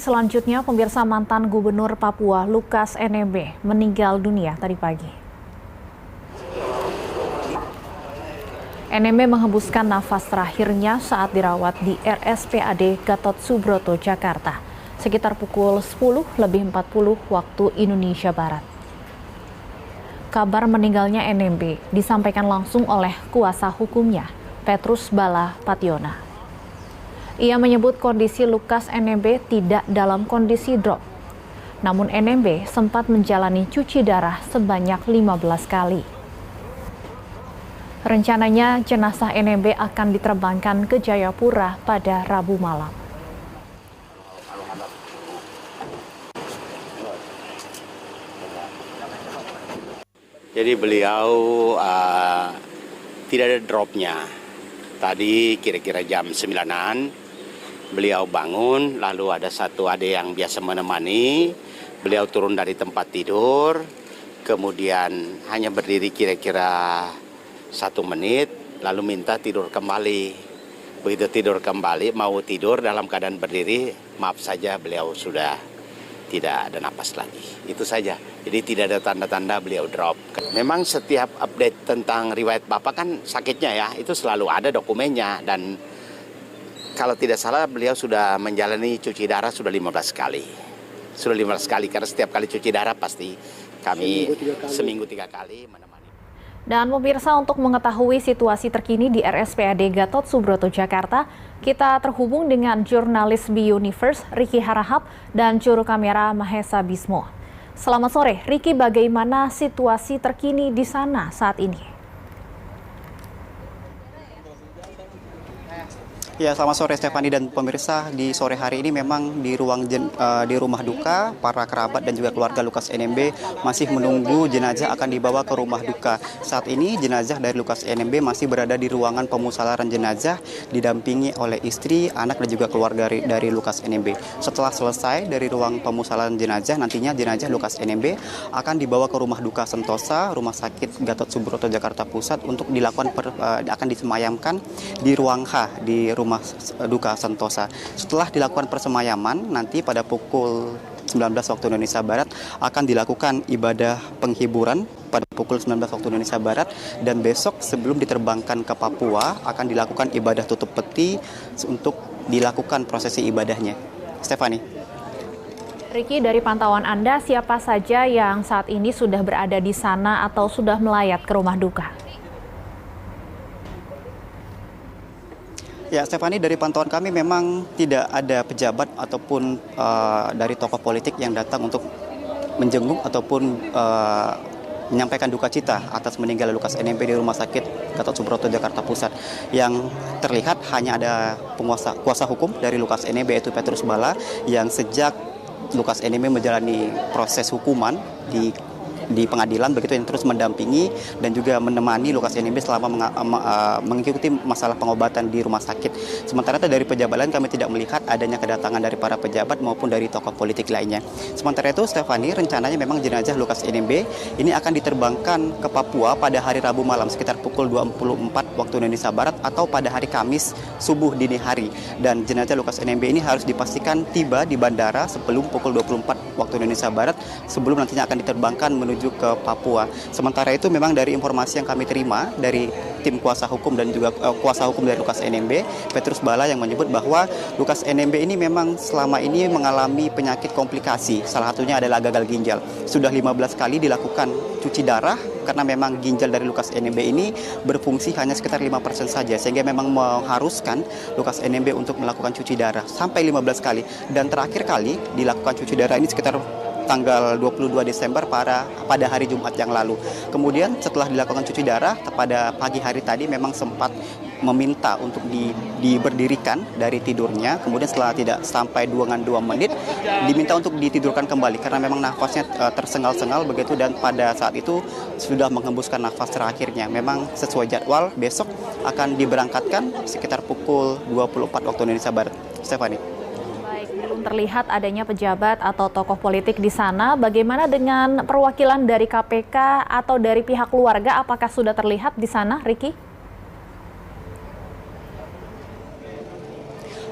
Selanjutnya, pemirsa, mantan Gubernur Papua Lukas NMB meninggal dunia tadi pagi. NMB menghembuskan nafas terakhirnya saat dirawat di RSPAD Gatot Subroto, Jakarta, sekitar pukul 10:40 waktu Indonesia Barat. Kabar meninggalnya NMB disampaikan langsung oleh kuasa hukumnya, Petrus Bala Pationa. Ia menyebut kondisi Lukas NMB tidak dalam kondisi drop. Namun NMB sempat menjalani cuci darah sebanyak 15 kali. Rencananya jenazah NMB akan diterbangkan ke Jayapura pada Rabu malam. Jadi beliau tidak ada dropnya. Tadi kira-kira jam 9-an beliau bangun, lalu ada satu adik yang biasa menemani. Beliau turun dari tempat tidur, kemudian hanya berdiri kira-kira 1 menit, lalu minta tidur kembali. Begitu tidur kembali, mau tidur dalam keadaan berdiri, maaf saja beliau sudah tidak ada napas lagi. Itu saja. Jadi tidak ada tanda-tanda beliau drop. Memang setiap update tentang riwayat Bapak kan sakitnya ya, itu selalu ada dokumennya. Dan kalau tidak salah beliau sudah menjalani cuci darah sudah 15 kali. Sudah 15 kali, karena setiap kali cuci darah pasti kami seminggu 3 kali menemani. Dan pemirsa, untuk mengetahui situasi terkini di RSPAD Gatot Subroto, Jakarta, kita terhubung dengan jurnalis B-Universe Ricky Harahap dan juru kamera Mahesa Bismo. Selamat sore, Ricky, bagaimana situasi terkini di sana saat ini? Ya, selamat sore Stefani dan pemirsa. Di sore hari ini memang di rumah duka, para kerabat dan juga keluarga Lukas NMB masih menunggu jenazah akan dibawa ke rumah duka. Saat ini jenazah dari Lukas NMB masih berada di ruangan pemusalaran jenazah didampingi oleh istri, anak dan juga keluarga dari Lukas NMB. Setelah selesai dari ruang pemusalaran jenazah, nantinya jenazah Lukas NMB akan dibawa ke rumah duka Sentosa, Rumah Sakit Gatot Subroto, Jakarta Pusat untuk akan disemayamkan di ruang H di rumah duka Sentosa. Setelah dilakukan persemayaman, nanti pada pukul 19 waktu Indonesia Barat akan dilakukan ibadah penghiburan pada pukul 19 waktu Indonesia Barat, dan besok sebelum diterbangkan ke Papua akan dilakukan ibadah tutup peti untuk dilakukan prosesi ibadahnya. Stefani. Ricky, dari pantauan Anda, siapa saja yang saat ini sudah berada di sana atau sudah melayat ke rumah duka? Ya, Stefani, dari pantauan kami memang tidak ada pejabat ataupun dari tokoh politik yang datang untuk menjenguk ataupun menyampaikan duka cita atas meninggalnya Lukas NMB di Rumah Sakit Gatot Subroto, Jakarta Pusat. Yang terlihat hanya ada kuasa hukum dari Lukas NMB, yaitu Petrus Bala, yang sejak Lukas NMB menjalani proses hukuman di pengadilan, begitu, yang terus mendampingi dan juga menemani Lukas NMB selama mengikuti masalah pengobatan di rumah sakit. Sementara itu dari pejabat lain kami tidak melihat adanya kedatangan dari para pejabat maupun dari tokoh politik lainnya. Sementara itu, Stefani, rencananya memang jenazah Lukas NMB ini akan diterbangkan ke Papua pada hari Rabu malam sekitar pukul 24 waktu Indonesia Barat atau pada hari Kamis subuh dini hari. Dan jenazah Lukas NMB ini harus dipastikan tiba di bandara sebelum pukul 24 waktu Indonesia Barat, sebelum nantinya akan diterbangkan menuju ke Papua. Sementara itu memang dari informasi yang kami terima dari tim kuasa hukum dan juga kuasa hukum dari Lukas NMB, Petrus Bala, yang menyebut bahwa Lukas NMB ini memang selama ini mengalami penyakit komplikasi. Salah satunya adalah gagal ginjal. Sudah 15 kali dilakukan cuci darah karena memang ginjal dari Lukas NMB ini berfungsi hanya sekitar 5% saja, sehingga memang mengharuskan Lukas NMB untuk melakukan cuci darah sampai 15 kali. Dan terakhir kali dilakukan cuci darah ini sekitar tanggal 22 Desember pada hari Jumat yang lalu. Kemudian setelah dilakukan cuci darah pada pagi hari tadi memang sempat meminta untuk diberdirikan dari tidurnya. Kemudian setelah tidak sampai 2 menit diminta untuk ditidurkan kembali karena memang nafasnya tersengal-sengal begitu, dan pada saat itu sudah menghembuskan nafas terakhirnya. Memang sesuai jadwal besok akan diberangkatkan sekitar pukul 24 waktu Indonesia Barat. Stefani. Belum terlihat adanya pejabat atau tokoh politik di sana. Bagaimana dengan perwakilan dari KPK atau dari pihak keluarga? Apakah sudah terlihat di sana, Ricky?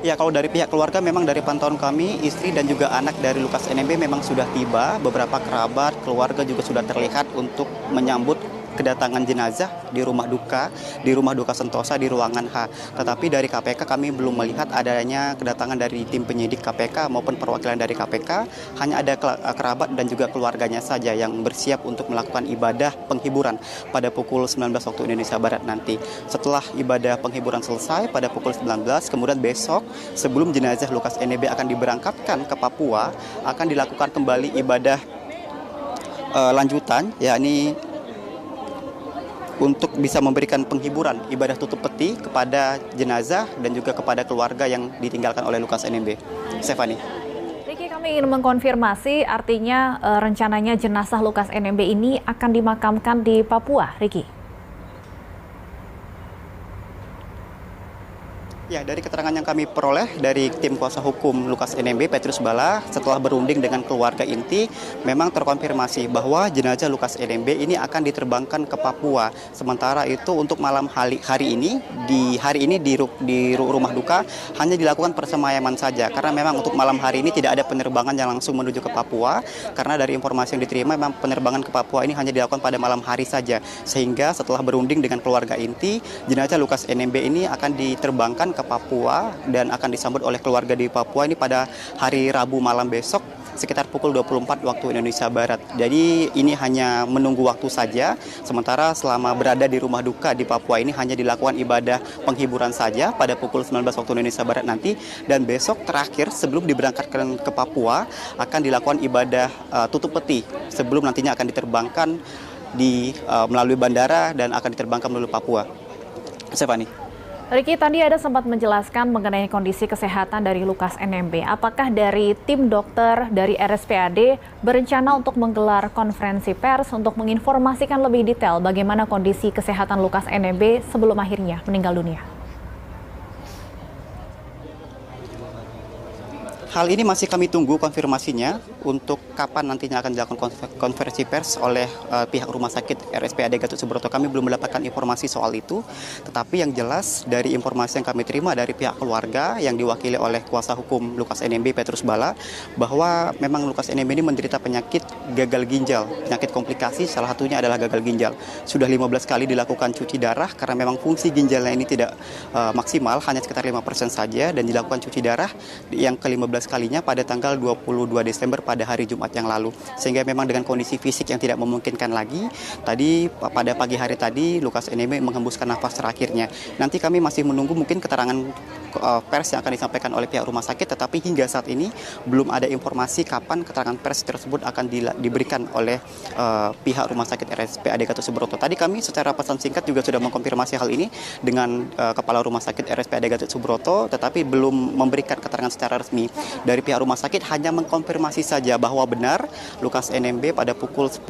Ya, kalau dari pihak keluarga memang dari pantauan kami, istri dan juga anak dari Lukas NMB memang sudah tiba. Beberapa kerabat, keluarga juga sudah terlihat untuk menyambut kedatangan jenazah di rumah duka Sentosa di ruangan H. Tetapi dari KPK kami belum melihat adanya kedatangan dari tim penyidik KPK maupun perwakilan dari KPK. Hanya ada kerabat dan juga keluarganya saja yang bersiap untuk melakukan ibadah penghiburan pada pukul 19 waktu Indonesia Barat nanti. Setelah ibadah penghiburan selesai pada pukul 19, kemudian besok sebelum jenazah Lukas NMB akan diberangkatkan ke Papua, akan dilakukan kembali ibadah lanjutan, yakni untuk bisa memberikan penghiburan ibadah tutup peti kepada jenazah dan juga kepada keluarga yang ditinggalkan oleh Lukas NMB. Stephanie. Riki, kami ingin mengkonfirmasi, artinya rencananya jenazah Lukas NMB ini akan dimakamkan di Papua, Riki? Ya, dari keterangan yang kami peroleh dari tim kuasa hukum Lukas NMB, Petrus Bala, setelah berunding dengan keluarga inti, memang terkonfirmasi bahwa jenazah Lukas NMB ini akan diterbangkan ke Papua. Sementara itu untuk malam hari ini di rumah duka hanya dilakukan persemayaman saja, karena memang untuk malam hari ini tidak ada penerbangan yang langsung menuju ke Papua, karena dari informasi yang diterima memang penerbangan ke Papua ini hanya dilakukan pada malam hari saja. Sehingga setelah berunding dengan keluarga inti, jenazah Lukas NMB ini akan diterbangkan ke Papua dan akan disambut oleh keluarga di Papua ini pada hari Rabu malam besok sekitar pukul 24 waktu Indonesia Barat. Jadi ini hanya menunggu waktu saja, sementara selama berada di rumah duka di Papua ini hanya dilakukan ibadah penghiburan saja pada pukul 19 waktu Indonesia Barat nanti, dan besok terakhir sebelum diberangkatkan ke Papua akan dilakukan ibadah tutup peti sebelum nantinya akan diterbangkan melalui bandara dan akan diterbangkan melalui Papua. Stephanie. Riki, tadi ada sempat menjelaskan mengenai kondisi kesehatan dari Lukas NMB. Apakah dari tim dokter dari RSPAD berencana untuk menggelar konferensi pers untuk menginformasikan lebih detail bagaimana kondisi kesehatan Lukas NMB sebelum akhirnya meninggal dunia? Hal ini masih kami tunggu konfirmasinya untuk kapan nantinya akan dilakukan konferensi pers oleh pihak rumah sakit RSPAD Gatot Subroto. Kami belum mendapatkan informasi soal itu, tetapi yang jelas dari informasi yang kami terima dari pihak keluarga yang diwakili oleh kuasa hukum Lukas NMB, Petrus Bala, bahwa memang Lukas NMB ini menderita penyakit gagal ginjal, penyakit komplikasi, salah satunya adalah gagal ginjal. Sudah 15 kali dilakukan cuci darah karena memang fungsi ginjalnya ini tidak maksimal, hanya sekitar 5% saja, dan dilakukan cuci darah yang ke-15 kalinya pada tanggal 22 Desember pada hari Jumat yang lalu. Sehingga memang dengan kondisi fisik yang tidak memungkinkan lagi, tadi pada pagi hari tadi Lukas NMB menghembuskan nafas terakhirnya. Nanti kami masih menunggu mungkin keterangan pers yang akan disampaikan oleh pihak rumah sakit, tetapi hingga saat ini belum ada informasi kapan keterangan pers tersebut akan diberikan oleh pihak rumah sakit RSPAD Gatot Subroto. Tadi kami secara pesan singkat juga sudah mengkonfirmasi hal ini dengan kepala rumah sakit RSPAD Gatot Subroto, tetapi belum memberikan keterangan secara resmi. Dari pihak rumah sakit hanya mengkonfirmasi saja bahwa benar Lukas NMB pada pukul 10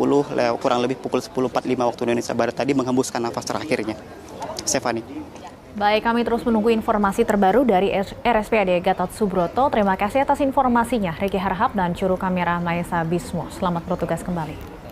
kurang lebih pukul 10.45 waktu Indonesia Barat tadi menghembuskan nafas terakhirnya. Stephanie. Baik, kami terus menunggu informasi terbaru dari RSPAD Gatot Subroto. Terima kasih atas informasinya, Riki Harhab dan juru kamera Maesa Bismo. Selamat bertugas kembali.